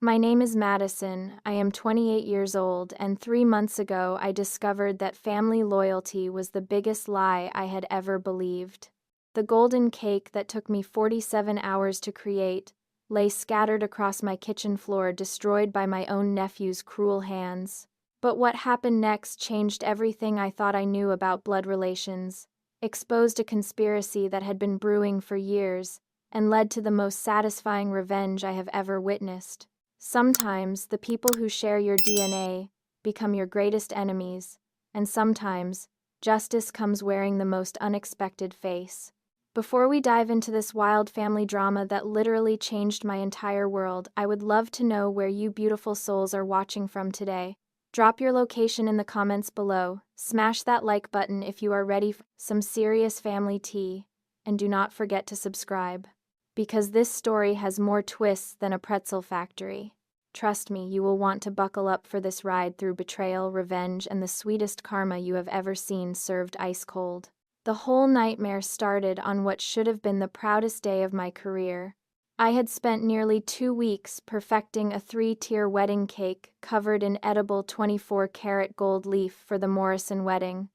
My name is Madison. I am 28 years old, and 3 months ago I discovered that family loyalty was the biggest lie I had ever believed. The golden cake that took me 47 hours to create lay scattered across my kitchen floor, destroyed by my own nephew's cruel hands. But what happened next changed everything I thought I knew about blood relations, exposed a conspiracy that had been brewing for years, and led to the most satisfying revenge I have ever witnessed. Sometimes the people who share your DNA become your greatest enemies, and sometimes justice comes wearing the most unexpected face. Before we dive into this wild family drama that literally changed my entire world, I would love to know where you beautiful souls are watching from today. Drop your location in the comments below, smash that like button if you are ready for some serious family tea, and do not forget to subscribe, because this story has more twists than a pretzel factory. Trust me, you will want to buckle up for this ride through betrayal, revenge, and the sweetest karma you have ever seen served ice cold. The whole nightmare started on what should have been the proudest day of my career. I had spent nearly 2 weeks perfecting a 3-tier wedding cake covered in edible 24-karat gold leaf for the Morrison wedding,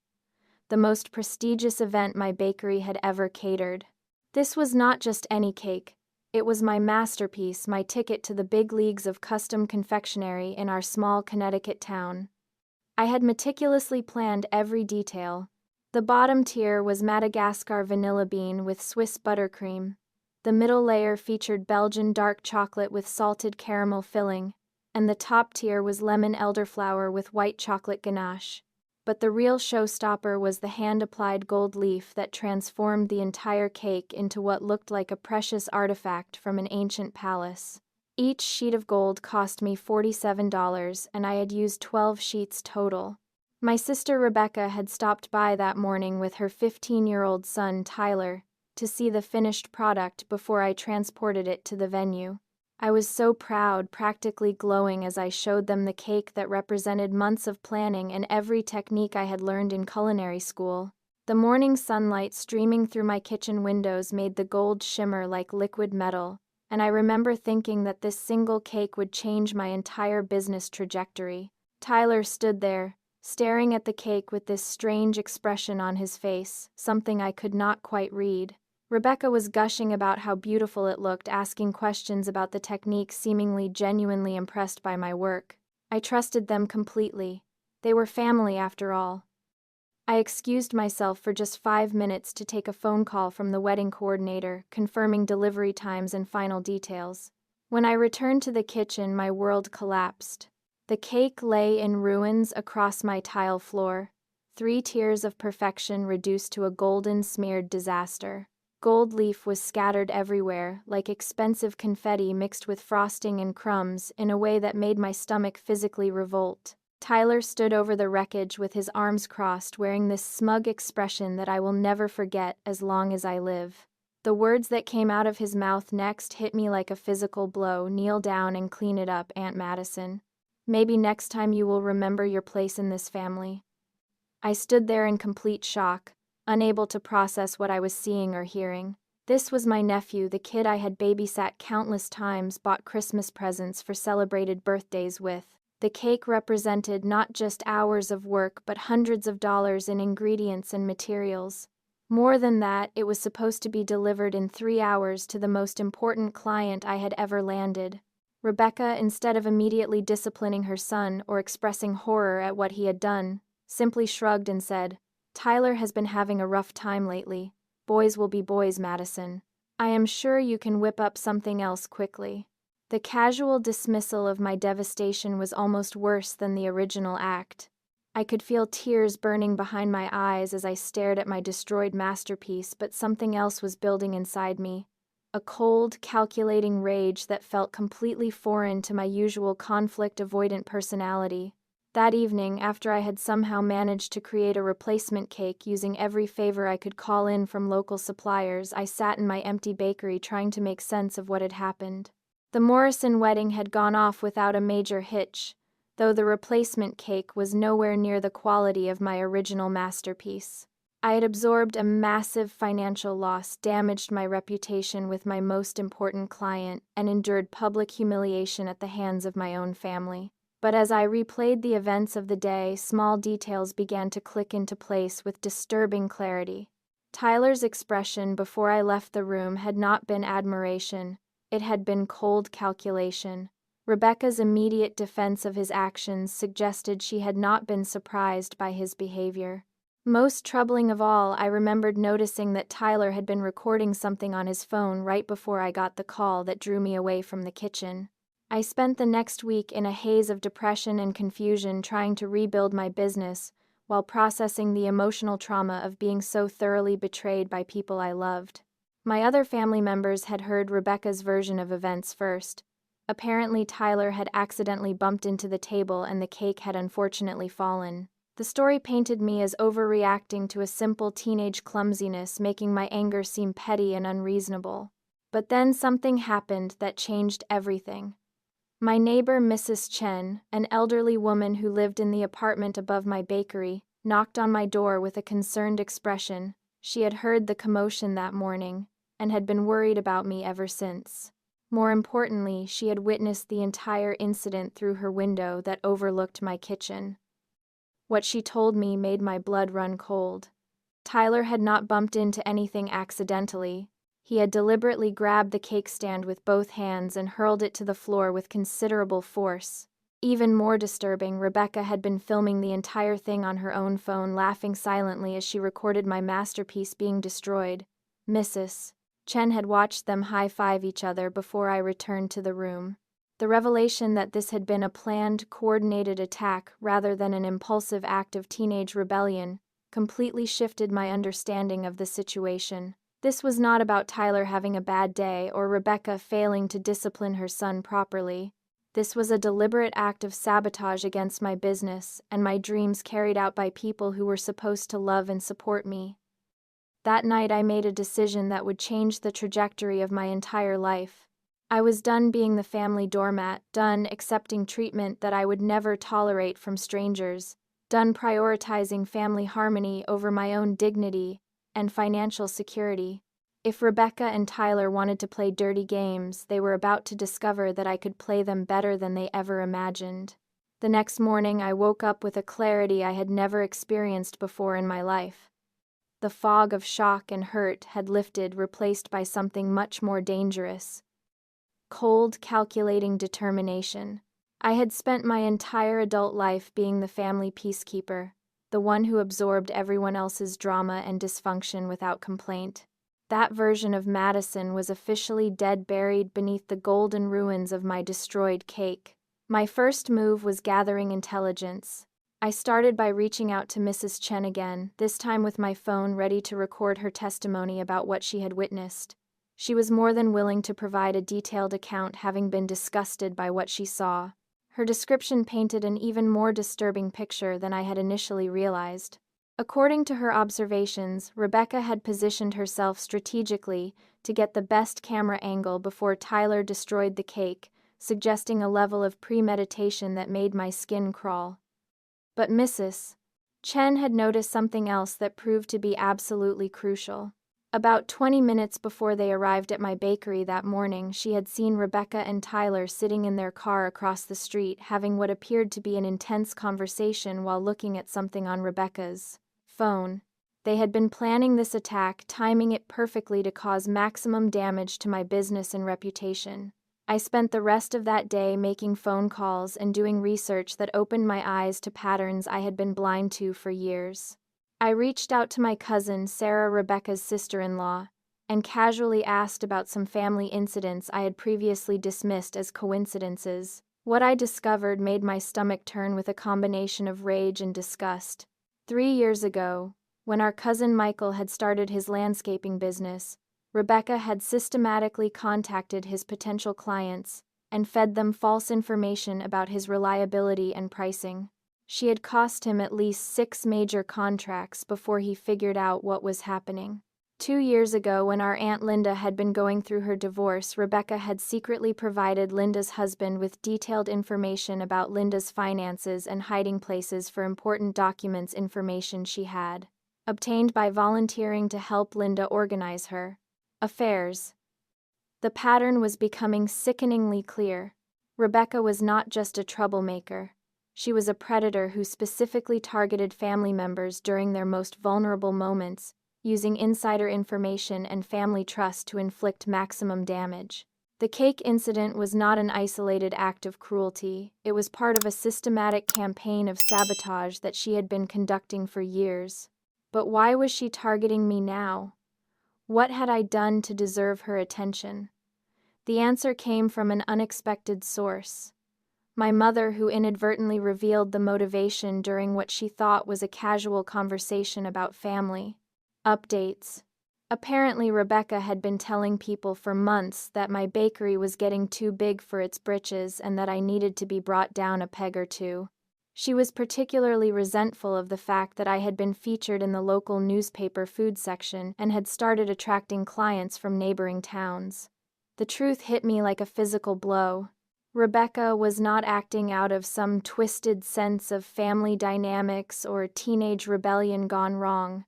the most prestigious event my bakery had ever catered. This was not just any cake. It was my masterpiece, my ticket to the big leagues of custom confectionery in our small Connecticut town. I had meticulously planned every detail. The bottom tier was Madagascar vanilla bean with Swiss buttercream. The middle layer featured Belgian dark chocolate with salted caramel filling, and the top tier was lemon elderflower with white chocolate ganache. But the real showstopper was the hand-applied gold leaf that transformed the entire cake into what looked like a precious artifact from an ancient palace. Each sheet of gold cost me $47, and I had used 12 sheets total. My sister Rebecca had stopped by that morning with her 15-year-old son Tyler to see the finished product before I transported it to the venue. I was so proud, practically glowing as I showed them the cake that represented months of planning and every technique I had learned in culinary school. The morning sunlight streaming through my kitchen windows made the gold shimmer like liquid metal, and I remember thinking that this single cake would change my entire business trajectory. Tyler stood there, staring at the cake with this strange expression on his face, something I could not quite read. Rebecca was gushing about how beautiful it looked, asking questions about the technique, seemingly genuinely impressed by my work. I trusted them completely. They were family after all. I excused myself for just 5 minutes to take a phone call from the wedding coordinator, confirming delivery times and final details. When I returned to the kitchen, my world collapsed. The cake lay in ruins across my tile floor, 3 tiers of perfection reduced to a golden smeared disaster. Gold leaf was scattered everywhere, like expensive confetti mixed with frosting and crumbs, in a way that made my stomach physically revolt. Tyler stood over the wreckage with his arms crossed, wearing this smug expression that I will never forget as long as I live. The words that came out of his mouth next hit me like a physical blow. "Kneel down and clean it up, Aunt Madison. Maybe next time you will remember your place in this family." I stood there in complete shock, unable to process what I was seeing or hearing. This was my nephew, the kid I had babysat countless times, bought Christmas presents for celebrated birthdays with. The cake represented not just hours of work but hundreds of dollars in ingredients and materials. More than that, it was supposed to be delivered in 3 hours to the most important client I had ever landed. Rebecca, instead of immediately disciplining her son or expressing horror at what he had done, simply shrugged and said, "Tyler has been having a rough time lately. Boys will be boys, Madison. I am sure you can whip up something else quickly." The casual dismissal of my devastation was almost worse than the original act. I could feel tears burning behind my eyes as I stared at my destroyed masterpiece, but something else was building inside me. A cold, calculating rage that felt completely foreign to my usual conflict-avoidant personality. That evening, after I had somehow managed to create a replacement cake using every favor I could call in from local suppliers, I sat in my empty bakery trying to make sense of what had happened. The Morrison wedding had gone off without a major hitch, though the replacement cake was nowhere near the quality of my original masterpiece. I had absorbed a massive financial loss, damaged my reputation with my most important client, and endured public humiliation at the hands of my own family. But as I replayed the events of the day, small details began to click into place with disturbing clarity. Tyler's expression before I left the room had not been admiration, it had been cold calculation. Rebecca's immediate defense of his actions suggested she had not been surprised by his behavior. Most troubling of all, I remembered noticing that Tyler had been recording something on his phone right before I got the call that drew me away from the kitchen. I spent the next week in a haze of depression and confusion trying to rebuild my business, while processing the emotional trauma of being so thoroughly betrayed by people I loved. My other family members had heard Rebecca's version of events first. Apparently, Tyler had accidentally bumped into the table and the cake had unfortunately fallen. The story painted me as overreacting to a simple teenage clumsiness, making my anger seem petty and unreasonable. But then something happened that changed everything. My neighbor, Mrs. Chen, an elderly woman who lived in the apartment above my bakery, knocked on my door with a concerned expression. She had heard the commotion that morning and had been worried about me ever since. More importantly, she had witnessed the entire incident through her window that overlooked my kitchen. What she told me made my blood run cold. Tyler had not bumped into anything accidentally. He had deliberately grabbed the cake stand with both hands and hurled it to the floor with considerable force. Even more disturbing, Rebecca had been filming the entire thing on her own phone, laughing silently as she recorded my masterpiece being destroyed. Mrs. Chen had watched them high-five each other before I returned to the room. The revelation that this had been a planned, coordinated attack rather than an impulsive act of teenage rebellion completely shifted my understanding of the situation. This was not about Tyler having a bad day or Rebecca failing to discipline her son properly. This was a deliberate act of sabotage against my business and my dreams carried out by people who were supposed to love and support me. That night I made a decision that would change the trajectory of my entire life. I was done being the family doormat, done accepting treatment that I would never tolerate from strangers, done prioritizing family harmony over my own dignity and financial security. If Rebecca and Tyler wanted to play dirty games, they were about to discover that I could play them better than they ever imagined. The next morning I woke up with a clarity I had never experienced before in my life. The fog of shock and hurt had lifted, replaced by something much more dangerous. Cold, calculating determination. I had spent my entire adult life being the family peacekeeper, the one who absorbed everyone else's drama and dysfunction without complaint. That version of Madison was officially dead, buried beneath the golden ruins of my destroyed cake. My first move was gathering intelligence. I started by reaching out to Mrs. Chen again, this time with my phone ready to record her testimony about what she had witnessed. She was more than willing to provide a detailed account, having been disgusted by what she saw. Her description painted an even more disturbing picture than I had initially realized. According to her observations, Rebecca had positioned herself strategically to get the best camera angle before Tyler destroyed the cake, suggesting a level of premeditation that made my skin crawl. But Mrs. Chen had noticed something else that proved to be absolutely crucial. About 20 minutes before they arrived at my bakery that morning, she had seen Rebecca and Tyler sitting in their car across the street, having what appeared to be an intense conversation while looking at something on Rebecca's phone. They had been planning this attack, timing it perfectly to cause maximum damage to my business and reputation. I spent the rest of that day making phone calls and doing research that opened my eyes to patterns I had been blind to for years. I reached out to my cousin, Sarah, Rebecca's sister-in-law, and casually asked about some family incidents I had previously dismissed as coincidences. What I discovered made my stomach turn with a combination of rage and disgust. 3 years ago, when our cousin Michael had started his landscaping business, Rebecca had systematically contacted his potential clients and fed them false information about his reliability and pricing. She had cost him at least 6 major contracts before he figured out what was happening. 2 years ago, when our Aunt Linda had been going through her divorce, Rebecca had secretly provided Linda's husband with detailed information about Linda's finances and hiding places for important documents information she had. obtained by volunteering to help Linda organize her affairs. The pattern was becoming sickeningly clear. Rebecca was not just a troublemaker. She was a predator who specifically targeted family members during their most vulnerable moments, using insider information and family trust to inflict maximum damage. The cake incident was not an isolated act of cruelty. It was part of a systematic campaign of sabotage that she had been conducting for years. But why was she targeting me now? What had I done to deserve her attention? The answer came from an unexpected source. My mother, who inadvertently revealed the motivation during what she thought was a casual conversation about family. Updates. Apparently, Rebecca had been telling people for months that my bakery was getting too big for its britches and that I needed to be brought down a peg or two. She was particularly resentful of the fact that I had been featured in the local newspaper food section and had started attracting clients from neighboring towns. The truth hit me like a physical blow. Rebecca was not acting out of some twisted sense of family dynamics or teenage rebellion gone wrong.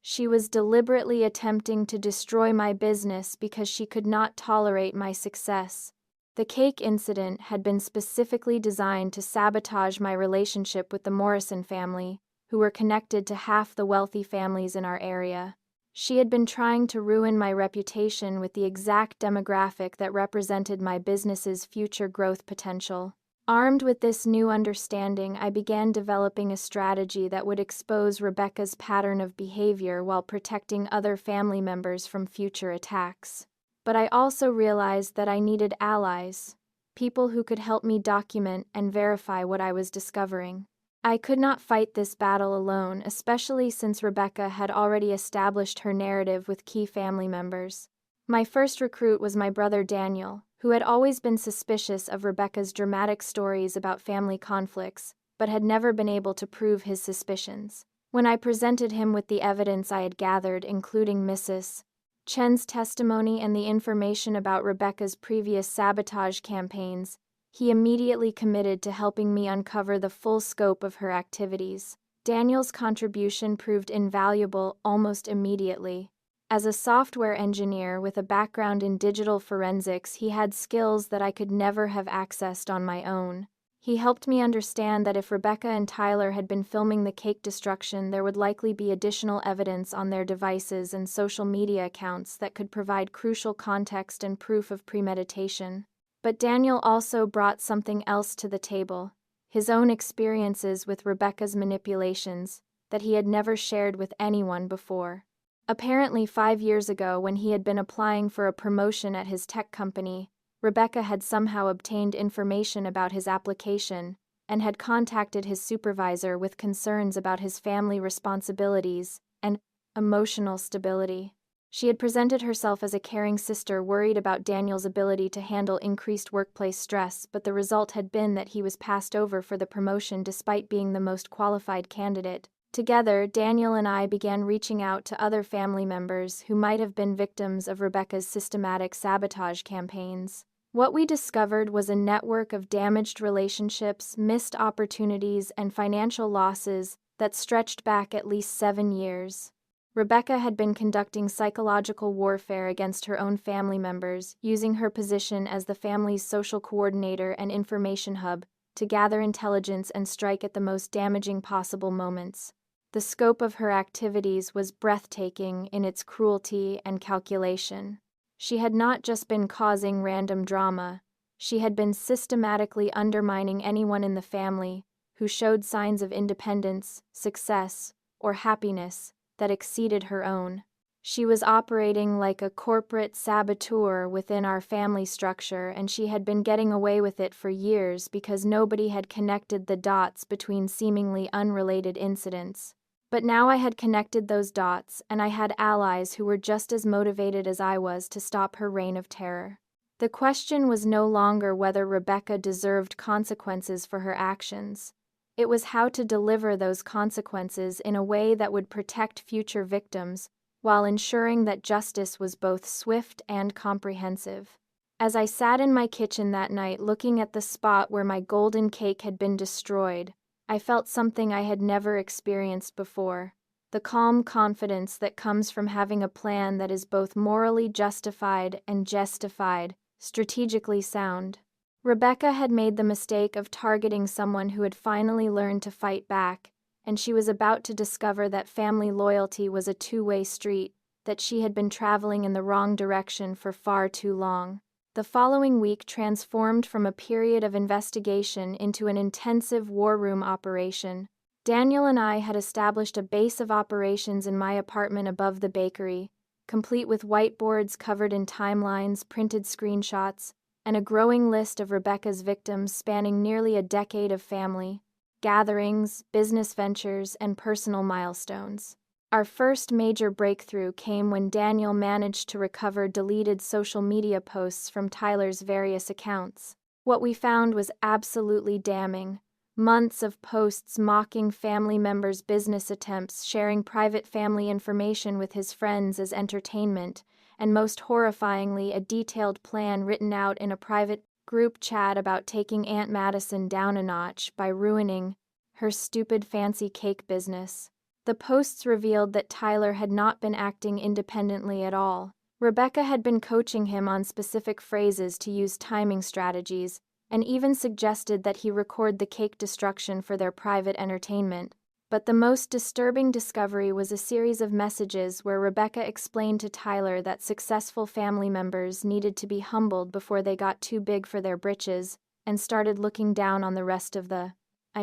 She was deliberately attempting to destroy my business because she could not tolerate my success. The cake incident had been specifically designed to sabotage my relationship with the Morrison family, who were connected to half the wealthy families in our area. She had been trying to ruin my reputation with the exact demographic that represented my business's future growth potential. Armed with this new understanding, I began developing a strategy that would expose Rebecca's pattern of behavior while protecting other family members from future attacks. But I also realized that I needed allies, people who could help me document and verify what I was discovering. I could not fight this battle alone, especially since Rebecca had already established her narrative with key family members. My first recruit was my brother Daniel, who had always been suspicious of Rebecca's dramatic stories about family conflicts, but had never been able to prove his suspicions. When I presented him with the evidence I had gathered, including Mrs. Chen's testimony and the information about Rebecca's previous sabotage campaigns, he immediately committed to helping me uncover the full scope of her activities. Daniel's contribution proved invaluable almost immediately. As a software engineer with a background in digital forensics, he had skills that I could never have accessed on my own. He helped me understand that if Rebecca and Tyler had been filming the cake destruction, there would likely be additional evidence on their devices and social media accounts that could provide crucial context and proof of premeditation. But Daniel also brought something else to the table, his own experiences with Rebecca's manipulations that he had never shared with anyone before. Apparently 5 years ago, when he had been applying for a promotion at his tech company, Rebecca had somehow obtained information about his application and had contacted his supervisor with concerns about his family responsibilities and emotional stability. She had presented herself as a caring sister worried about Daniel's ability to handle increased workplace stress, but the result had been that he was passed over for the promotion despite being the most qualified candidate. Together, Daniel and I began reaching out to other family members who might have been victims of Rebecca's systematic sabotage campaigns. What we discovered was a network of damaged relationships, missed opportunities, and financial losses that stretched back at least 7 years. Rebecca had been conducting psychological warfare against her own family members, using her position as the family's social coordinator and information hub to gather intelligence and strike at the most damaging possible moments. The scope of her activities was breathtaking in its cruelty and calculation. She had not just been causing random drama, she had been systematically undermining anyone in the family who showed signs of independence, success, or happiness that exceeded her own. She was operating like a corporate saboteur within our family structure, and she had been getting away with it for years because nobody had connected the dots between seemingly unrelated incidents. But now I had connected those dots, and I had allies who were just as motivated as I was to stop her reign of terror. The question was no longer whether Rebecca deserved consequences for her actions. It was how to deliver those consequences in a way that would protect future victims, while ensuring that justice was both swift and comprehensive. As I sat in my kitchen that night looking at the spot where my golden cake had been destroyed, I felt something I had never experienced before, the calm confidence that comes from having a plan that is both morally justified and justified, strategically sound. Rebecca had made the mistake of targeting someone who had finally learned to fight back, and she was about to discover that family loyalty was a two-way street, that she had been traveling in the wrong direction for far too long. The following week transformed from a period of investigation into an intensive war room operation. Daniel and I had established a base of operations in my apartment above the bakery, complete with whiteboards covered in timelines, printed screenshots, and a growing list of Rebecca's victims spanning nearly a decade of family, gatherings, business ventures, and personal milestones. Our first major breakthrough came when Daniel managed to recover deleted social media posts from Tyler's various accounts. What we found was absolutely damning. Months of posts mocking family members' business attempts, sharing private family information with his friends as entertainment, and most horrifyingly, a detailed plan written out in a private group chat about taking Aunt Madison down a notch by ruining her stupid fancy cake business. The posts revealed that Tyler had not been acting independently at all. Rebecca had been coaching him on specific phrases to use timing strategies, and even suggested that he record the cake destruction for their private entertainment. But the most disturbing discovery was a series of messages where Rebecca explained to Tyler that successful family members needed to be humbled before they got too big for their britches and started looking down on the rest of the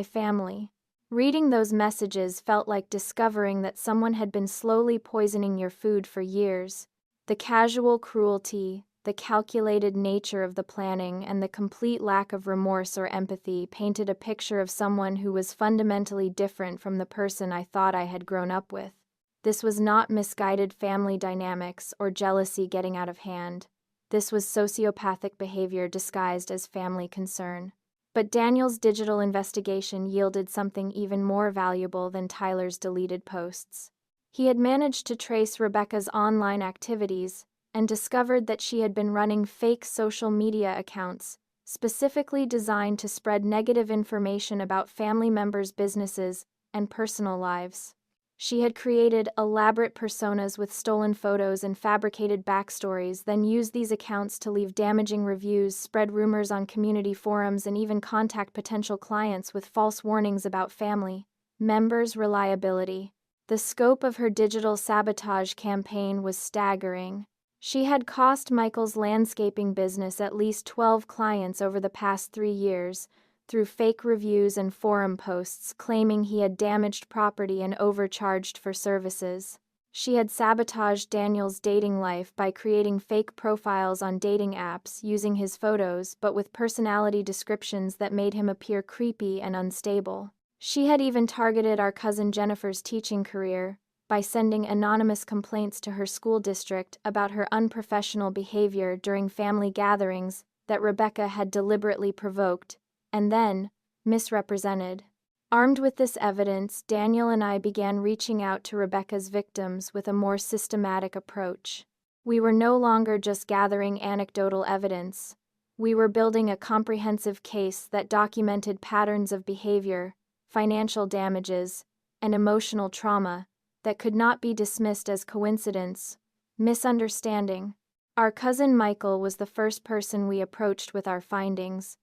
family. Reading those messages felt like discovering that someone had been slowly poisoning your food for years. The casual cruelty, the calculated nature of the planning, and the complete lack of remorse or empathy painted a picture of someone who was fundamentally different from the person I thought I had grown up with. This was not misguided family dynamics or jealousy getting out of hand. This was sociopathic behavior disguised as family concern. But Daniel's digital investigation yielded something even more valuable than Tyler's deleted posts. He had managed to trace Rebecca's online activities and discovered that she had been running fake social media accounts, specifically designed to spread negative information about family members' businesses and personal lives. She had created elaborate personas with stolen photos and fabricated backstories, then used these accounts to leave damaging reviews, spread rumors on community forums, and even contact potential clients with false warnings about family members' reliability. The scope of her digital sabotage campaign was staggering. She had cost Michael's landscaping business at least 12 clients over the past 3 years, through fake reviews and forum posts claiming he had damaged property and overcharged for services. She had sabotaged Daniel's dating life by creating fake profiles on dating apps using his photos but with personality descriptions that made him appear creepy and unstable. She had even targeted our cousin Jennifer's teaching career by sending anonymous complaints to her school district about her unprofessional behavior during family gatherings that Rebecca had deliberately provoked and then misrepresented. Armed with this evidence, Daniel and I began reaching out to Rebecca's victims with a more systematic approach. We were no longer just gathering anecdotal evidence. We were building a comprehensive case that documented patterns of behavior, financial damages, and emotional trauma that could not be dismissed as coincidence, misunderstanding. Our cousin Michael was the first person we approached with our findings.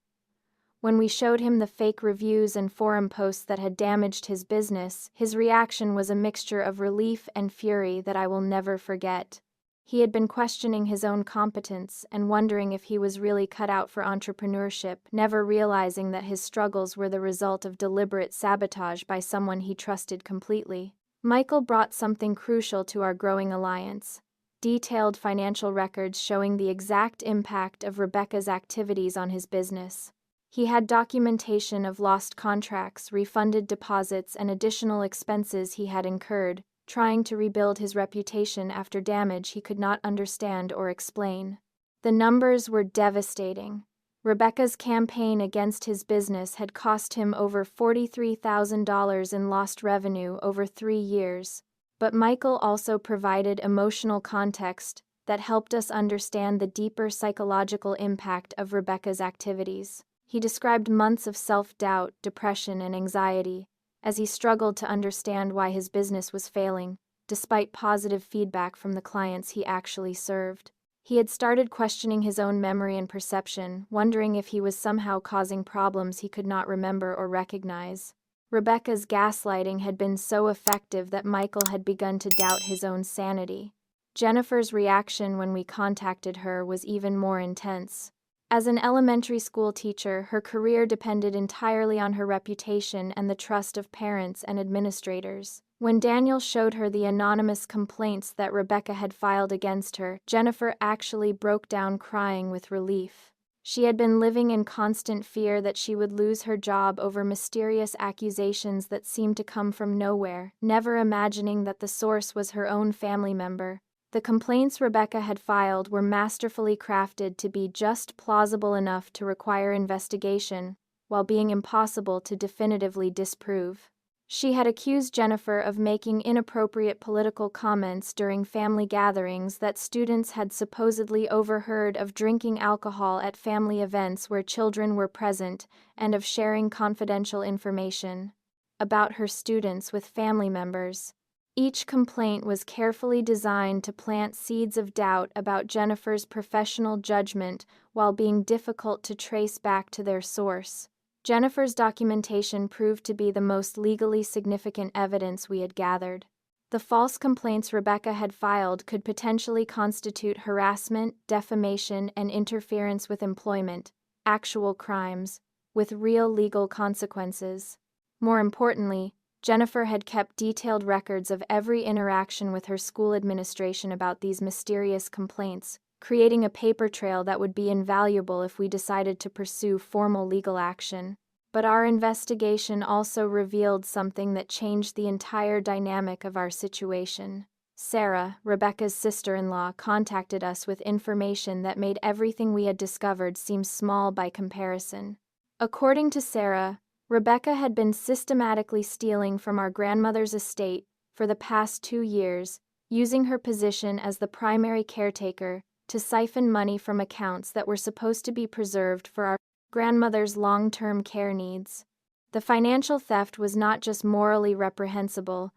When we showed him the fake reviews and forum posts that had damaged his business, his reaction was a mixture of relief and fury that I will never forget. He had been questioning his own competence and wondering if he was really cut out for entrepreneurship, never realizing that his struggles were the result of deliberate sabotage by someone he trusted completely. Michael brought something crucial to our growing alliance: detailed financial records showing the exact impact of Rebecca's activities on his business. He had documentation of lost contracts, refunded deposits, and additional expenses he had incurred, trying to rebuild his reputation after damage he could not understand or explain. The numbers were devastating. Rebecca's campaign against his business had cost him over $43,000 in lost revenue over 3 years. But Michael also provided emotional context that helped us understand the deeper psychological impact of Rebecca's activities. He described months of self-doubt, depression, and anxiety, as he struggled to understand why his business was failing, despite positive feedback from the clients he actually served. He had started questioning his own memory and perception, wondering if he was somehow causing problems he could not remember or recognize. Rebecca's gaslighting had been so effective that Michael had begun to doubt his own sanity. Jennifer's reaction when we contacted her was even more intense. As an elementary school teacher, her career depended entirely on her reputation and the trust of parents and administrators. When Daniel showed her the anonymous complaints that Rebecca had filed against her, Jennifer actually broke down crying with relief. She had been living in constant fear that she would lose her job over mysterious accusations that seemed to come from nowhere, never imagining that the source was her own family member. The complaints Rebecca had filed were masterfully crafted to be just plausible enough to require investigation, while being impossible to definitively disprove. She had accused Jennifer of making inappropriate political comments during family gatherings that students had supposedly overheard, of drinking alcohol at family events where children were present, and of sharing confidential information about her students with family members. Each complaint was carefully designed to plant seeds of doubt about Jennifer's professional judgment while being difficult to trace back to their source. Jennifer's documentation proved to be the most legally significant evidence we had gathered. The false complaints Rebecca had filed could potentially constitute harassment, defamation, and interference with employment, actual crimes, with real legal consequences. More importantly, Jennifer had kept detailed records of every interaction with her school administration about these mysterious complaints, creating a paper trail that would be invaluable if we decided to pursue formal legal action. But our investigation also revealed something that changed the entire dynamic of our situation. Sarah, Rebecca's sister-in-law, contacted us with information that made everything we had discovered seem small by comparison. According to Sarah, Rebecca had been systematically stealing from our grandmother's estate for the past 2 years, using her position as the primary caretaker to siphon money from accounts that were supposed to be preserved for our grandmother's long-term care needs. The financial theft was not just morally reprehensible,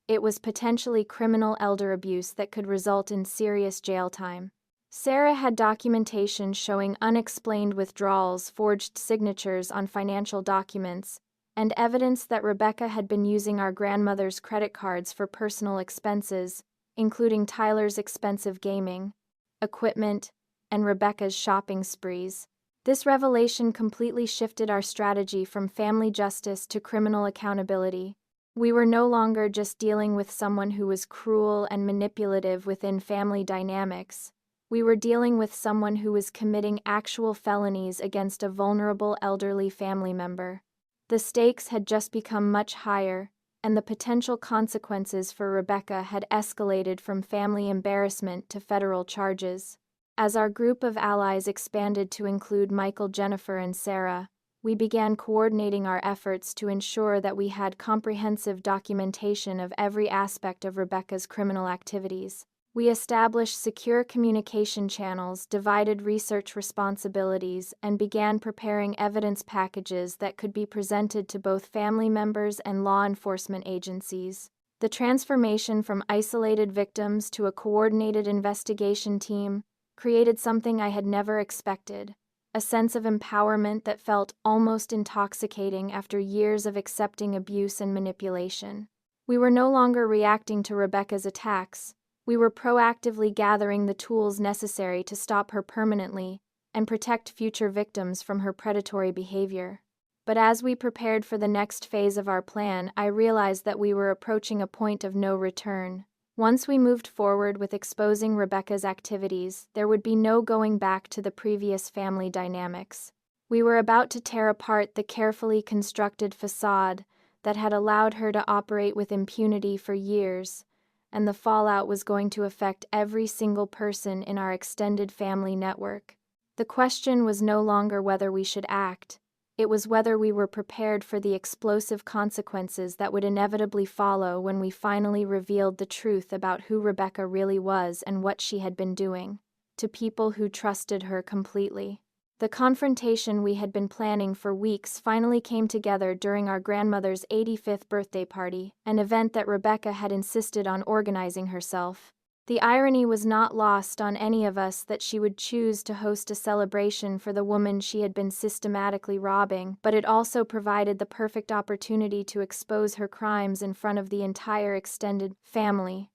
it was potentially criminal elder abuse that could result in serious jail time. Sarah had documentation showing unexplained withdrawals, forged signatures on financial documents, and evidence that Rebecca had been using our grandmother's credit cards for personal expenses, including Tyler's expensive gaming equipment and Rebecca's shopping sprees. This revelation completely shifted our strategy from family justice to criminal accountability. We were no longer just dealing with someone who was cruel and manipulative within family dynamics. We were dealing with someone who was committing actual felonies against a vulnerable elderly family member. The stakes had just become much higher, and the potential consequences for Rebecca had escalated from family embarrassment to federal charges. As our group of allies expanded to include Michael, Jennifer, and Sarah, we began coordinating our efforts to ensure that we had comprehensive documentation of every aspect of Rebecca's criminal activities. We established secure communication channels, divided research responsibilities, and began preparing evidence packages that could be presented to both family members and law enforcement agencies. The transformation from isolated victims to a coordinated investigation team created something I had never expected, a sense of empowerment that felt almost intoxicating after years of accepting abuse and manipulation. We were no longer reacting to Rebecca's attacks. We were proactively gathering the tools necessary to stop her permanently and protect future victims from her predatory behavior. But as we prepared for the next phase of our plan, I realized that we were approaching a point of no return. Once we moved forward with exposing Rebecca's activities, there would be no going back to the previous family dynamics. We were about to tear apart the carefully constructed facade that had allowed her to operate with impunity for years, and the fallout was going to affect every single person in our extended family network. The question was no longer whether we should act. It was whether we were prepared for the explosive consequences that would inevitably follow when we finally revealed the truth about who Rebecca really was and what she had been doing, to people who trusted her completely. The confrontation we had been planning for weeks finally came together during our grandmother's 85th birthday party, an event that Rebecca had insisted on organizing herself. The irony was not lost on any of us that she would choose to host a celebration for the woman she had been systematically robbing, but it also provided the perfect opportunity to expose her crimes in front of the entire extended family.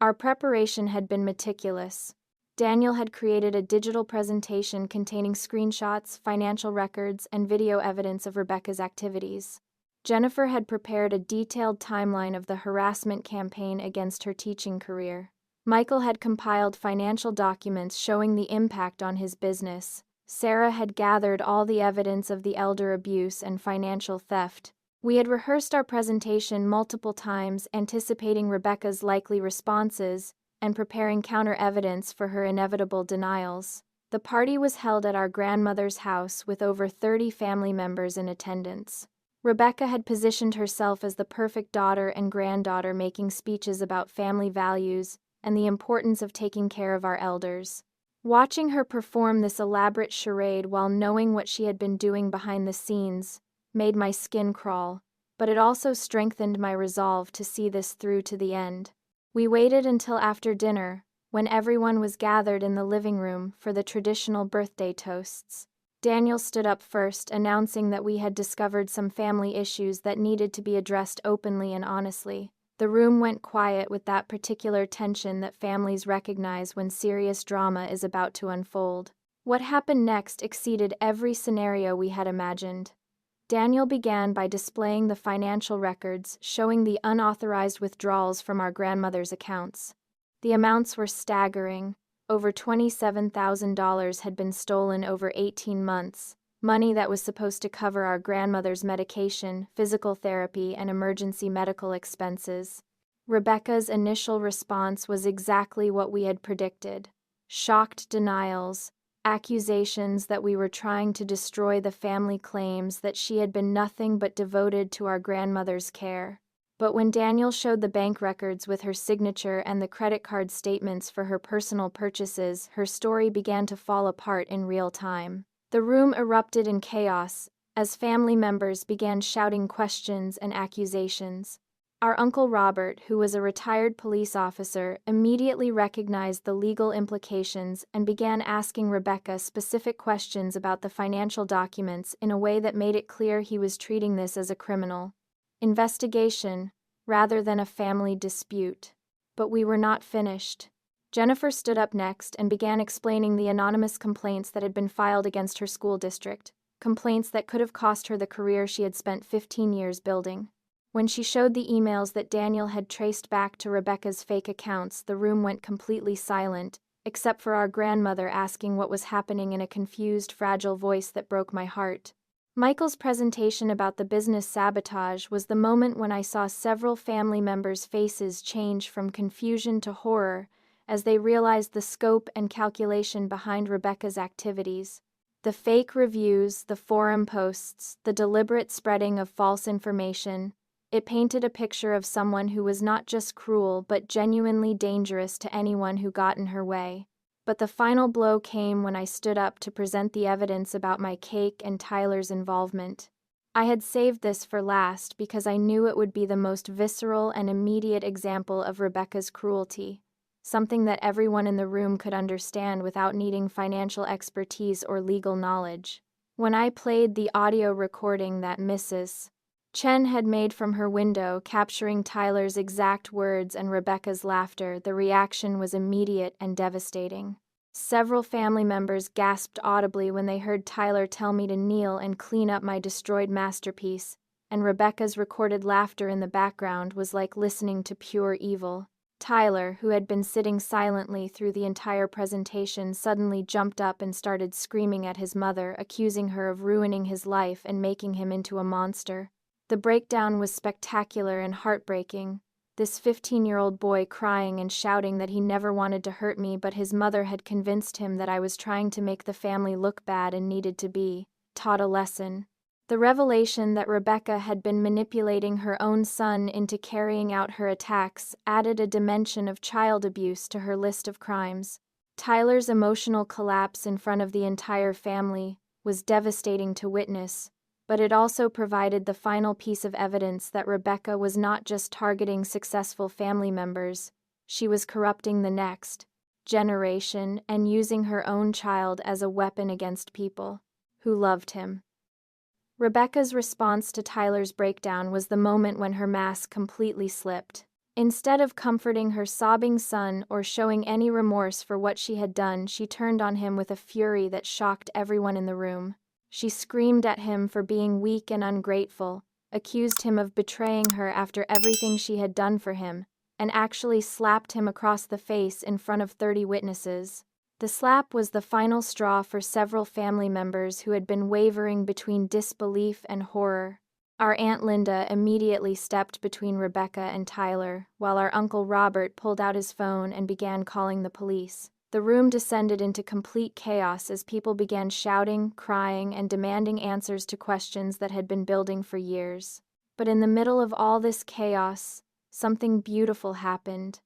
Our preparation had been meticulous. Daniel had created a digital presentation containing screenshots, financial records, and video evidence of Rebecca's activities. Jennifer had prepared a detailed timeline of the harassment campaign against her teaching career. Michael had compiled financial documents showing the impact on his business. Sarah had gathered all the evidence of the elder abuse and financial theft. We had rehearsed our presentation multiple times, anticipating Rebecca's likely responses and preparing counter-evidence for her inevitable denials. The party was held at our grandmother's house with over 30 family members in attendance. Rebecca had positioned herself as the perfect daughter and granddaughter, making speeches about family values and the importance of taking care of our elders. Watching her perform this elaborate charade while knowing what she had been doing behind the scenes made my skin crawl, but it also strengthened my resolve to see this through to the end. We waited until after dinner, when everyone was gathered in the living room for the traditional birthday toasts. Daniel stood up first, announcing that we had discovered some family issues that needed to be addressed openly and honestly. The room went quiet with that particular tension that families recognize when serious drama is about to unfold. What happened next exceeded every scenario we had imagined. Daniel began by displaying the financial records, showing the unauthorized withdrawals from our grandmother's accounts. The amounts were staggering. Over $27,000 had been stolen over 18 months, money that was supposed to cover our grandmother's medication, physical therapy, and emergency medical expenses. Rebecca's initial response was exactly what we had predicted: shocked denials, accusations that we were trying to destroy the family claims that she had been nothing but devoted to our grandmother's care. But when Daniel showed the bank records with her signature and the credit card statements for her personal purchases, her story began to fall apart in real time. The room erupted in chaos as family members began shouting questions and accusations. Our Uncle Robert, who was a retired police officer, immediately recognized the legal implications and began asking Rebecca specific questions about the financial documents in a way that made it clear he was treating this as a criminal investigation rather than a family dispute. But we were not finished. Jennifer stood up next and began explaining the anonymous complaints that had been filed against her school district, complaints that could have cost her the career she had spent 15 years building. When she showed the emails that Daniel had traced back to Rebecca's fake accounts, the room went completely silent, except for our grandmother asking what was happening in a confused, fragile voice that broke my heart. Michael's presentation about the business sabotage was the moment when I saw several family members' faces change from confusion to horror as they realized the scope and calculation behind Rebecca's activities. The fake reviews, the forum posts, the deliberate spreading of false information. It painted a picture of someone who was not just cruel but genuinely dangerous to anyone who got in her way. But the final blow came when I stood up to present the evidence about my cake and Tyler's involvement. I had saved this for last because I knew it would be the most visceral and immediate example of Rebecca's cruelty, something that everyone in the room could understand without needing financial expertise or legal knowledge. When I played the audio recording that Mrs. Chen had made from her window, capturing Tyler's exact words and Rebecca's laughter, the reaction was immediate and devastating. Several family members gasped audibly when they heard Tyler tell me to kneel and clean up my destroyed masterpiece, and Rebecca's recorded laughter in the background was like listening to pure evil. Tyler, who had been sitting silently through the entire presentation, suddenly jumped up and started screaming at his mother, accusing her of ruining his life and making him into a monster. The breakdown was spectacular and heartbreaking. This 15-year-old boy crying and shouting that he never wanted to hurt me, but his mother had convinced him that I was trying to make the family look bad and needed to be taught a lesson. The revelation that Rebecca had been manipulating her own son into carrying out her attacks added a dimension of child abuse to her list of crimes. Tyler's emotional collapse in front of the entire family was devastating to witness, but it also provided the final piece of evidence that Rebecca was not just targeting successful family members, she was corrupting the next generation and using her own child as a weapon against people who loved him. Rebecca's response to Tyler's breakdown was the moment when her mask completely slipped. Instead of comforting her sobbing son or showing any remorse for what she had done, she turned on him with a fury that shocked everyone in the room. She screamed at him for being weak and ungrateful, accused him of betraying her after everything she had done for him, and actually slapped him across the face in front of 30 witnesses. The slap was the final straw for several family members who had been wavering between disbelief and horror. Our Aunt Linda immediately stepped between Rebecca and Tyler, while our Uncle Robert pulled out his phone and began calling the police. The room descended into complete chaos as people began shouting, crying, and demanding answers to questions that had been building for years. But in the middle of all this chaos, something beautiful happened.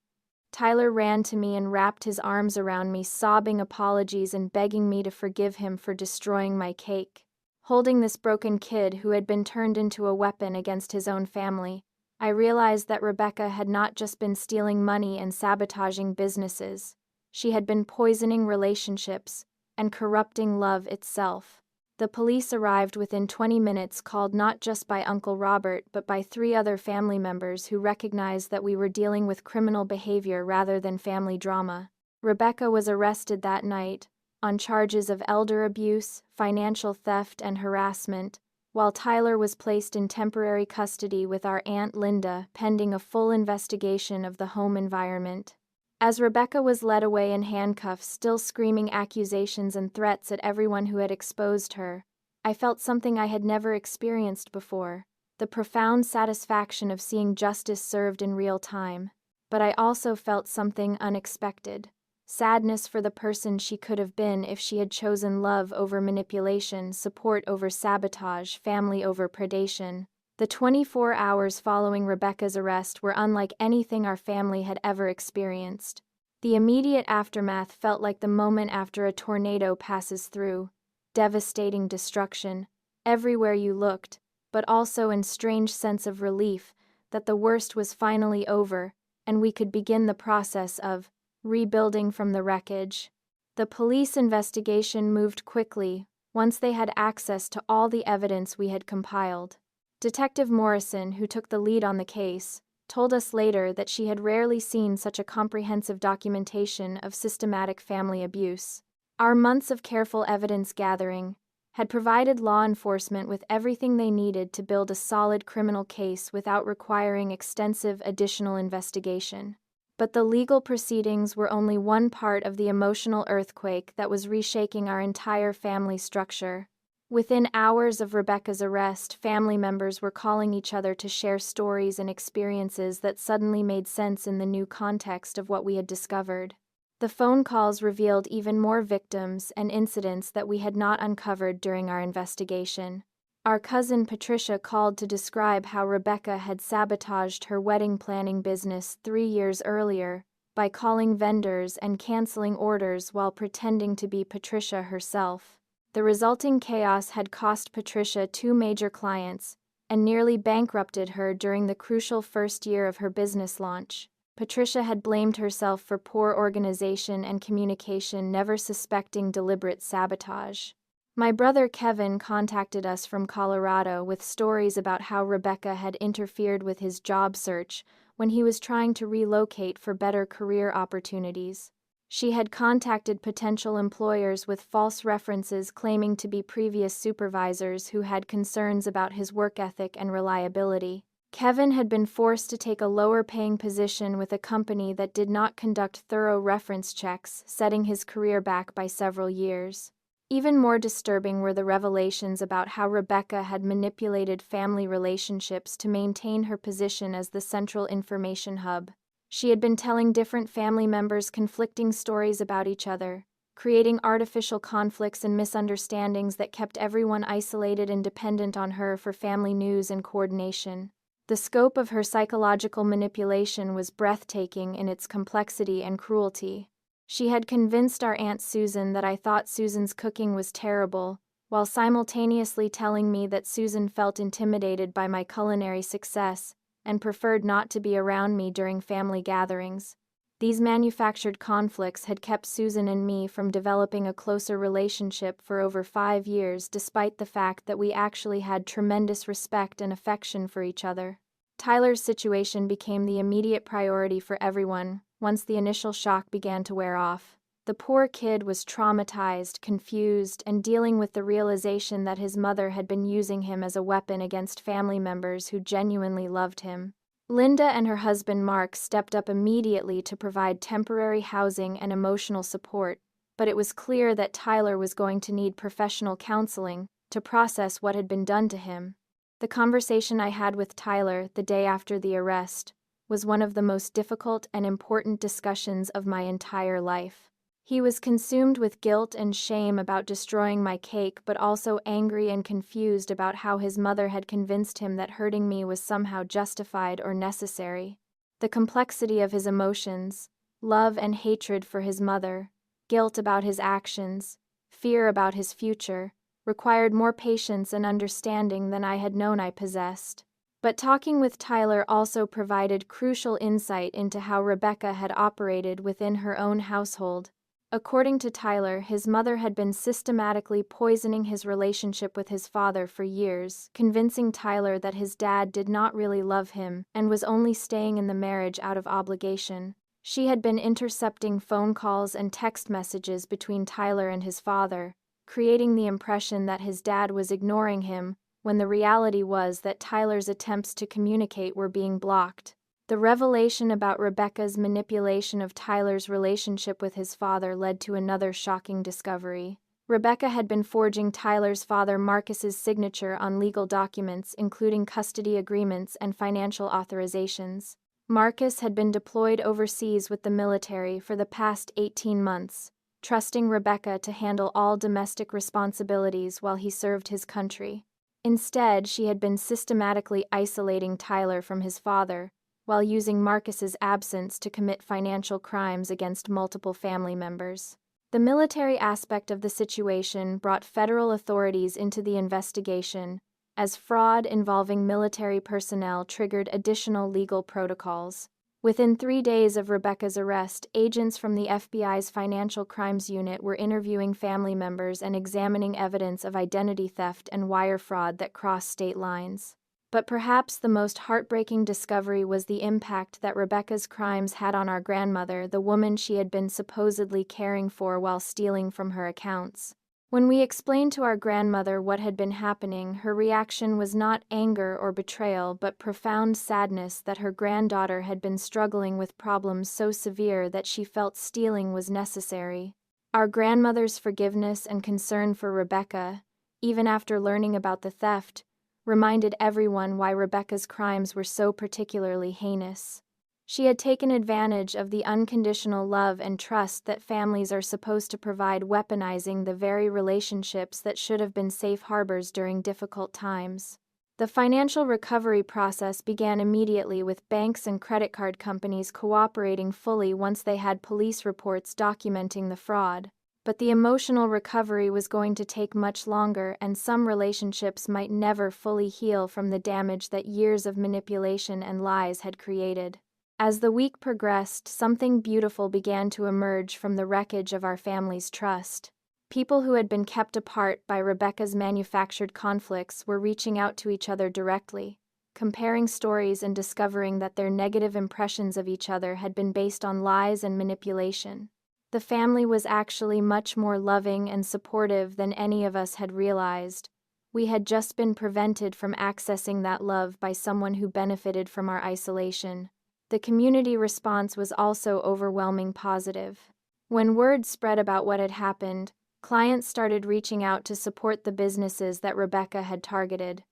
Tyler ran to me and wrapped his arms around me, sobbing apologies and begging me to forgive him for destroying my cake. Holding this broken kid who had been turned into a weapon against his own family, I realized that Rebecca had not just been stealing money and sabotaging businesses. She had been poisoning relationships and corrupting love itself. The police arrived within 20 minutes, called not just by Uncle Robert but by 3 other family members who recognized that we were dealing with criminal behavior rather than family drama. Rebecca was arrested that night on charges of elder abuse, financial theft, and harassment, while Tyler was placed in temporary custody with our Aunt Linda pending a full investigation of the home environment. As Rebecca was led away in handcuffs, still screaming accusations and threats at everyone who had exposed her, I felt something I had never experienced before, the profound satisfaction of seeing justice served in real time. But I also felt something unexpected. Sadness for the person she could have been if she had chosen love over manipulation, support over sabotage, family over predation. The 24 hours following Rebecca's arrest were unlike anything our family had ever experienced. The immediate aftermath felt like the moment after a tornado passes through, devastating destruction everywhere you looked, but also a strange sense of relief that the worst was finally over and we could begin the process of rebuilding from the wreckage. The police investigation moved quickly once they had access to all the evidence we had compiled. Detective Morrison, who took the lead on the case, told us later that she had rarely seen such a comprehensive documentation of systematic family abuse. Our months of careful evidence gathering had provided law enforcement with everything they needed to build a solid criminal case without requiring extensive additional investigation. But the legal proceedings were only one part of the emotional earthquake that was reshaping our entire family structure. Within hours of Rebecca's arrest, family members were calling each other to share stories and experiences that suddenly made sense in the new context of what we had discovered. The phone calls revealed even more victims and incidents that we had not uncovered during our investigation. Our cousin Patricia called to describe how Rebecca had sabotaged her wedding planning business 3 years earlier by calling vendors and canceling orders while pretending to be Patricia herself. The resulting chaos had cost Patricia 2 major clients and nearly bankrupted her during the crucial first year of her business launch. Patricia had blamed herself for poor organization and communication, never suspecting deliberate sabotage. My brother Kevin contacted us from Colorado with stories about how Rebecca had interfered with his job search when he was trying to relocate for better career opportunities. She had contacted potential employers with false references claiming to be previous supervisors who had concerns about his work ethic and reliability. Kevin had been forced to take a lower-paying position with a company that did not conduct thorough reference checks, setting his career back by several years. Even more disturbing were the revelations about how Rebecca had manipulated family relationships to maintain her position as the central information hub. She had been telling different family members conflicting stories about each other, creating artificial conflicts and misunderstandings that kept everyone isolated and dependent on her for family news and coordination. The scope of her psychological manipulation was breathtaking in its complexity and cruelty. She had convinced our Aunt Susan that I thought Susan's cooking was terrible, while simultaneously telling me that Susan felt intimidated by my culinary success and preferred not to be around me during family gatherings. These manufactured conflicts had kept Susan and me from developing a closer relationship for over 5 years, despite the fact that we actually had tremendous respect and affection for each other. Tyler's situation became the immediate priority for everyone once the initial shock began to wear off. The poor kid was traumatized, confused, and dealing with the realization that his mother had been using him as a weapon against family members who genuinely loved him. Linda and her husband Mark stepped up immediately to provide temporary housing and emotional support, but it was clear that Tyler was going to need professional counseling to process what had been done to him. The conversation I had with Tyler the day after the arrest was one of the most difficult and important discussions of my entire life. He was consumed with guilt and shame about destroying my cake, but also angry and confused about how his mother had convinced him that hurting me was somehow justified or necessary. The complexity of his emotions, love and hatred for his mother, guilt about his actions, fear about his future, required more patience and understanding than I had known I possessed. But talking with Tyler also provided crucial insight into how Rebecca had operated within her own household. According to Tyler, his mother had been systematically poisoning his relationship with his father for years, convincing Tyler that his dad did not really love him and was only staying in the marriage out of obligation. She had been intercepting phone calls and text messages between Tyler and his father, creating the impression that his dad was ignoring him, when the reality was that Tyler's attempts to communicate were being blocked. The revelation about Rebecca's manipulation of Tyler's relationship with his father led to another shocking discovery. Rebecca had been forging Tyler's father Marcus's signature on legal documents, including custody agreements and financial authorizations. Marcus had been deployed overseas with the military for the past 18 months, trusting Rebecca to handle all domestic responsibilities while he served his country. Instead, she had been systematically isolating Tyler from his father, while using Marcus's absence to commit financial crimes against multiple family members. The military aspect of the situation brought federal authorities into the investigation, as fraud involving military personnel triggered additional legal protocols. Within 3 days of Rebecca's arrest, agents from the FBI's Financial Crimes Unit were interviewing family members and examining evidence of identity theft and wire fraud that crossed state lines. But perhaps the most heartbreaking discovery was the impact that Rebecca's crimes had on our grandmother, the woman she had been supposedly caring for while stealing from her accounts. When we explained to our grandmother what had been happening, her reaction was not anger or betrayal, but profound sadness that her granddaughter had been struggling with problems so severe that she felt stealing was necessary. Our grandmother's forgiveness and concern for Rebecca, even after learning about the theft, reminded everyone why Rebecca's crimes were so particularly heinous. She had taken advantage of the unconditional love and trust that families are supposed to provide, weaponizing the very relationships that should have been safe harbors during difficult times. The financial recovery process began immediately, with banks and credit card companies cooperating fully once they had police reports documenting the fraud. But the emotional recovery was going to take much longer, and some relationships might never fully heal from the damage that years of manipulation and lies had created. As the week progressed, something beautiful began to emerge from the wreckage of our family's trust. People who had been kept apart by Rebecca's manufactured conflicts were reaching out to each other directly, comparing stories and discovering that their negative impressions of each other had been based on lies and manipulation. The family was actually much more loving and supportive than any of us had realized. We had just been prevented from accessing that love by someone who benefited from our isolation. The community response was also overwhelmingly positive. When word spread about what had happened, clients started reaching out to support the businesses that Rebecca had targeted.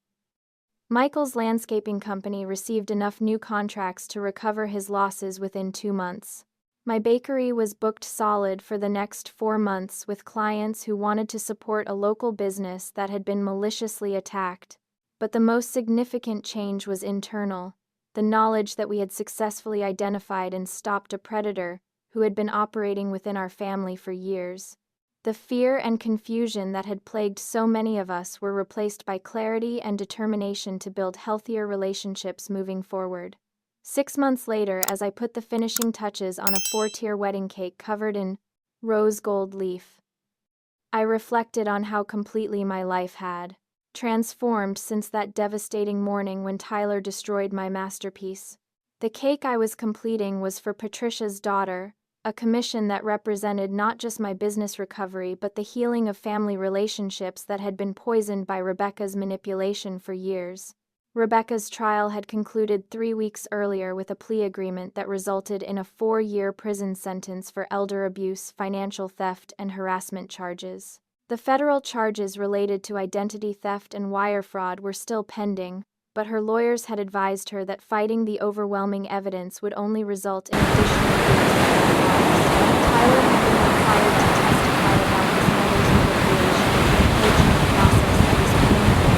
Michael's landscaping company received enough new contracts to recover his losses within 2 months. My bakery was booked solid for the next 4 months, with clients who wanted to support a local business that had been maliciously attacked. But the most significant change was internal. The knowledge that we had successfully identified and stopped a predator who had been operating within our family for years. The fear and confusion that had plagued so many of us were replaced by clarity and determination to build healthier relationships moving forward. 6 months later, as I put the finishing touches on a 4-tier wedding cake covered in rose gold leaf, I reflected on how completely my life had transformed since that devastating morning when Tyler destroyed my masterpiece. The cake I was completing was for Patricia's daughter, a commission that represented not just my business recovery but the healing of family relationships that had been poisoned by Rebecca's manipulation for years. Rebecca's trial had concluded 3 weeks earlier with a plea agreement that resulted in a 4-year prison sentence for elder abuse, financial theft, and harassment charges. The federal charges related to identity theft and wire fraud were still pending, but her lawyers had advised her that fighting the overwhelming evidence would only result in additional years. Tyler had been required to testify about his mother's manipulation and coaching a process that was painful,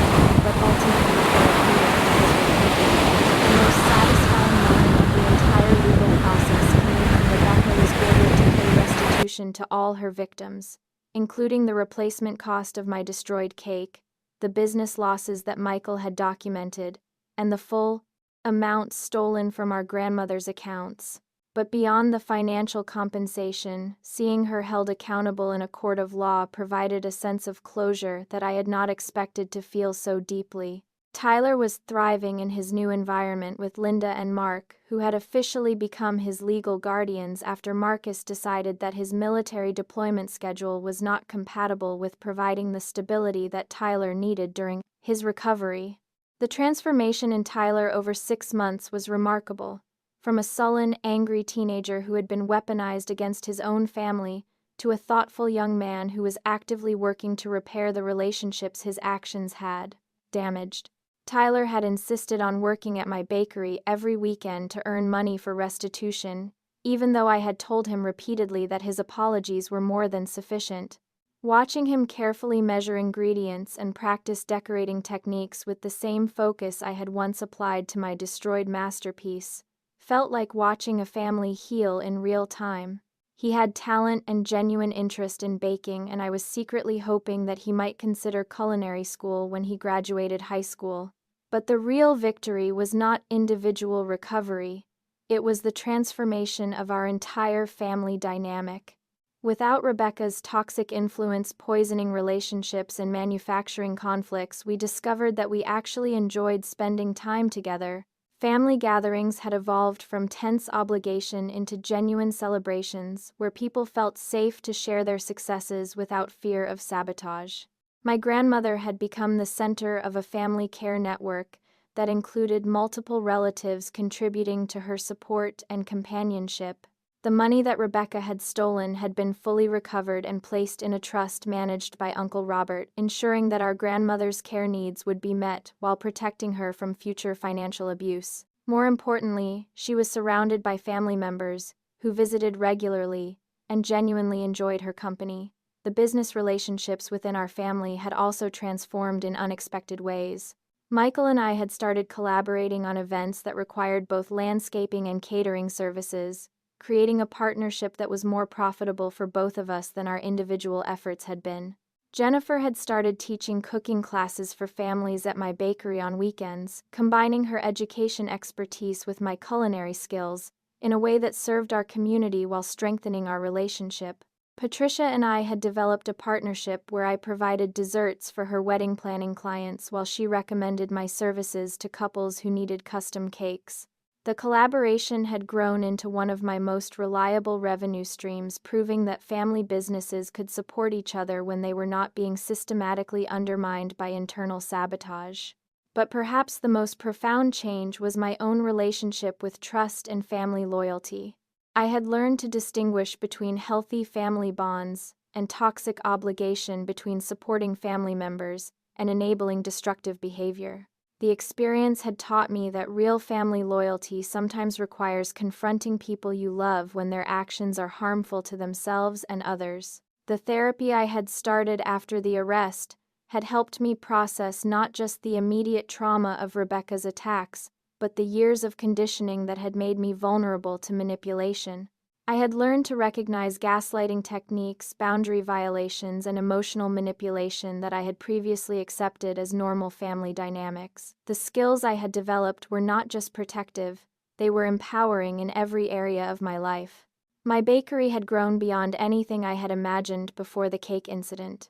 but ultimately therapeutic for his recovery. The most satisfying moment of the entire legal process came when Rebecca was ordered to pay restitution to all her victims, including the replacement cost of my destroyed cake, the business losses that Michael had documented, and the full amount stolen from our grandmother's accounts. But beyond the financial compensation, seeing her held accountable in a court of law provided a sense of closure that I had not expected to feel so deeply. Tyler was thriving in his new environment with Linda and Mark, who had officially become his legal guardians after Marcus decided that his military deployment schedule was not compatible with providing the stability that Tyler needed during his recovery. The transformation in Tyler over 6 months was remarkable. From a sullen, angry teenager who had been weaponized against his own family to a thoughtful young man who was actively working to repair the relationships his actions had damaged. Tyler had insisted on working at my bakery every weekend to earn money for restitution, even though I had told him repeatedly that his apologies were more than sufficient. Watching him carefully measure ingredients and practice decorating techniques with the same focus I had once applied to my destroyed masterpiece felt like watching a family heal in real time. He had talent and genuine interest in baking, and I was secretly hoping that he might consider culinary school when he graduated high school. But the real victory was not individual recovery, it was the transformation of our entire family dynamic. Without Rebecca's toxic influence poisoning relationships and manufacturing conflicts, we discovered that we actually enjoyed spending time together. Family gatherings had evolved from tense obligation into genuine celebrations where people felt safe to share their successes without fear of sabotage. My grandmother had become the center of a family care network that included multiple relatives contributing to her support and companionship. The money that Rebecca had stolen had been fully recovered and placed in a trust managed by Uncle Robert, ensuring that our grandmother's care needs would be met while protecting her from future financial abuse. More importantly, she was surrounded by family members who visited regularly and genuinely enjoyed her company. The business relationships within our family had also transformed in unexpected ways. Michael and I had started collaborating on events that required both landscaping and catering services, creating a partnership that was more profitable for both of us than our individual efforts had been. Jennifer had started teaching cooking classes for families at my bakery on weekends, combining her education expertise with my culinary skills in a way that served our community while strengthening our relationship. Patricia and I had developed a partnership where I provided desserts for her wedding planning clients while she recommended my services to couples who needed custom cakes. The collaboration had grown into one of my most reliable revenue streams, proving that family businesses could support each other when they were not being systematically undermined by internal sabotage. But perhaps the most profound change was my own relationship with trust and family loyalty. I had learned to distinguish between healthy family bonds and toxic obligation, between supporting family members and enabling destructive behavior. The experience had taught me that real family loyalty sometimes requires confronting people you love when their actions are harmful to themselves and others. The therapy I had started after the arrest had helped me process not just the immediate trauma of Rebecca's attacks, but the years of conditioning that had made me vulnerable to manipulation. I had learned to recognize gaslighting techniques, boundary violations, and emotional manipulation that I had previously accepted as normal family dynamics. The skills I had developed were not just protective, they were empowering in every area of my life. My bakery had grown beyond anything I had imagined before the cake incident.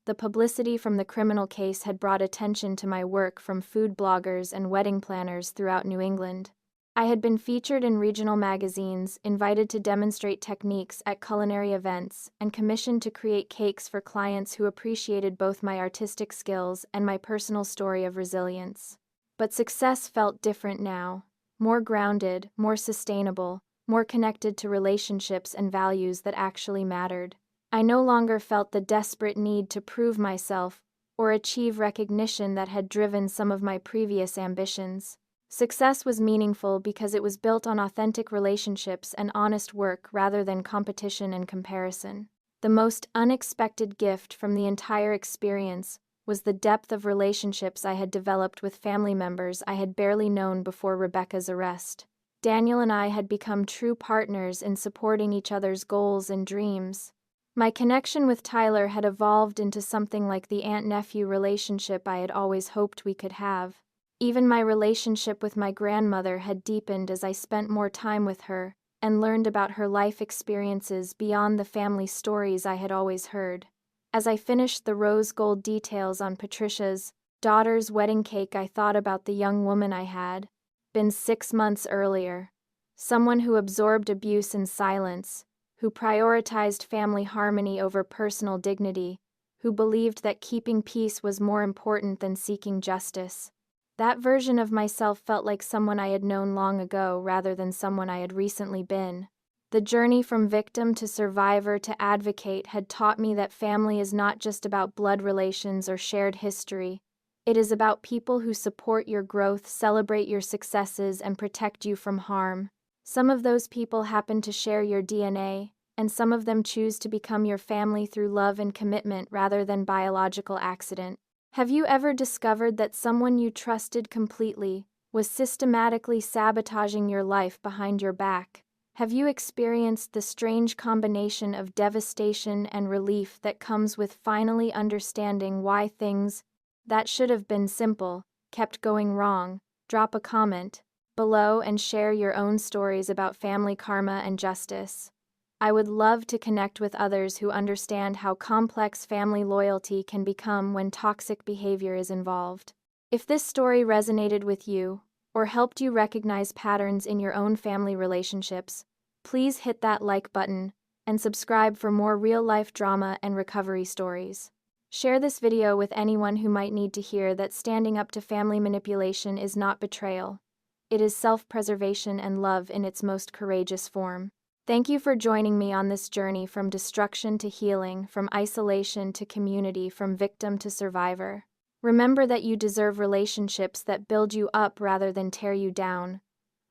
The publicity from the criminal case had brought attention to my work from food bloggers and wedding planners throughout New England. I had been featured in regional magazines, invited to demonstrate techniques at culinary events, and commissioned to create cakes for clients who appreciated both my artistic skills and my personal story of resilience. But success felt different now, more grounded, more sustainable, more connected to relationships and values that actually mattered. I no longer felt the desperate need to prove myself or achieve recognition that had driven some of my previous ambitions. Success was meaningful because it was built on authentic relationships and honest work rather than competition and comparison. The most unexpected gift from the entire experience was the depth of relationships I had developed with family members I had barely known before Rebecca's arrest. Daniel and I had become true partners in supporting each other's goals and dreams. My connection with Tyler had evolved into something like the aunt-nephew relationship I had always hoped we could have. Even my relationship with my grandmother had deepened as I spent more time with her and learned about her life experiences beyond the family stories I had always heard. As I finished the rose gold details on Patricia's daughter's wedding cake, I thought about the young woman I had been 6 months earlier. Someone who absorbed abuse in silence, who prioritized family harmony over personal dignity, who believed that keeping peace was more important than seeking justice. That version of myself felt like someone I had known long ago rather than someone I had recently been. The journey from victim to survivor to advocate had taught me that family is not just about blood relations or shared history. It is about people who support your growth, celebrate your successes, and protect you from harm. Some of those people happen to share your DNA, and some of them choose to become your family through love and commitment rather than biological accident. Have you ever discovered that someone you trusted completely was systematically sabotaging your life behind your back? Have you experienced the strange combination of devastation and relief that comes with finally understanding why things that should have been simple kept going wrong? Drop a comment below and share your own stories about family karma and justice. I would love to connect with others who understand how complex family loyalty can become when toxic behavior is involved. If this story resonated with you, or helped you recognize patterns in your own family relationships, please hit that like button and subscribe for more real-life drama and recovery stories. Share this video with anyone who might need to hear that standing up to family manipulation is not betrayal. It is self-preservation and love in its most courageous form. Thank you for joining me on this journey from destruction to healing, from isolation to community, from victim to survivor. Remember that you deserve relationships that build you up rather than tear you down.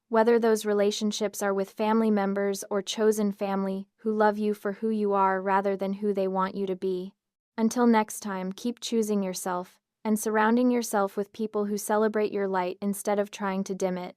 Whether those relationships are with family members or chosen family who love you for who you are rather than who they want you to be. Until next time, keep choosing yourself and surrounding yourself with people who celebrate your light instead of trying to dim it.